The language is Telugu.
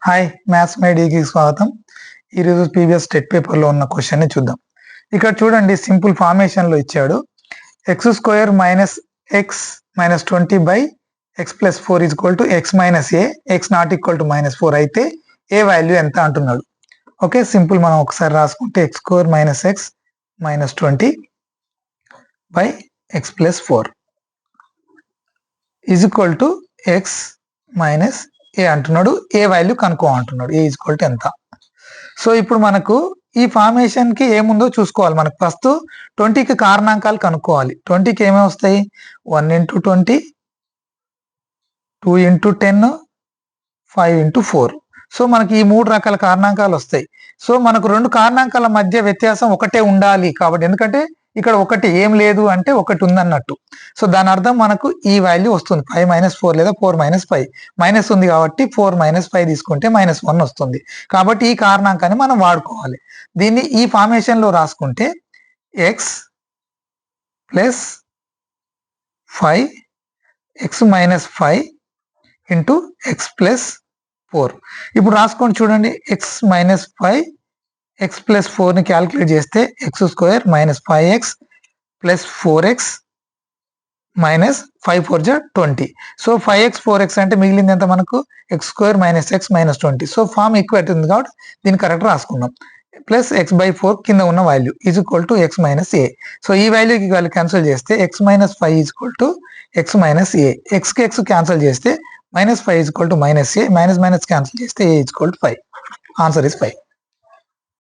హాయ్, మ్యాథ్స్ మేడీకి స్వాగతం. ఈరోజు ప్రీవియస్ టెట్ పేపర్లో ఉన్న క్వశ్చన్ని చూద్దాం. ఇక్కడ చూడండి, సింపుల్ ఫార్మేషన్లో ఇచ్చాడు. X square minus x minus 20 by x plus 4 is equal to x minus a, x not equal to -4 అయితే ఏ వాల్యూ ఎంత అంటున్నాడు. Okay, simple. మనం ఒకసారి రాసుకుంటే x square minus x minus 20 by x plus 4 is equal to x minus a అంటున్నాడు. ఏ వాల్యూ కనుక్కో అంటున్నాడు. ఏ ఈజ్ ఈక్వల్ టు ఎంత. సో ఇప్పుడు మనకు ఈ ఫార్మేషన్ కి ఏముందో చూసుకోవాలి. మనకు ఫస్ట్ 20కి కారణాంకాలు కనుక్కోవాలి. 20కి ఏమేమి వస్తాయి? 1 × 20, 2 × 10, 5 × 4. సో మనకి ఈ 3 రకాల కారణాంకాలు వస్తాయి. సో మనకు 2 కారణాంకాల మధ్య వ్యత్యాసం ఒకటే ఉండాలి. కాబట్టి ఎందుకంటే ఇక్కడ ఒకటి ఏం లేదు అంటే ఒకటి ఉందన్నట్టు. సో దాని అర్థం మనకు ఈ వాల్యూ వస్తుంది, 5 - 4 లేదా 4 - 5. మైనస్ ఉంది కాబట్టి 4 - 5 తీసుకుంటే -1 వస్తుంది. కాబట్టి ఈ కారణాంకాన్ని మనం వాడుకోవాలి. దీన్ని ఈ ఫార్మేషన్ లో రాసుకుంటే x plus 5 x minus 5 into x plus 4. ఇప్పుడు రాసుకోండి చూడండి. ఎక్స్ మైనస్ 5 ఎక్స్ ప్లస్ 4ని క్యాలిక్యులేట్ చేస్తే x square minus 5x plus 4x minus 5 4 జా 20. సో 5x 4x అంటే మిగిలింది ఎంత మనకు? X square minus x minus 20. So form equate ఉంది కాబట్టి దీన్ని కరెక్ట్ రాసుకున్నాం. ప్లస్ x/4 కింద ఉన్న value is equal to x minus a. So ఈ వాల్యూకి వాళ్ళు క్యాన్సిల్ చేస్తే x minus 5 is equal to x minus a. ఎక్స్కి ఎక్స్ క్యాన్సిల్ చేస్తే -5 is equal to minus a. Minus minus cancel చేస్తే a is equal to 5. Answer is 5.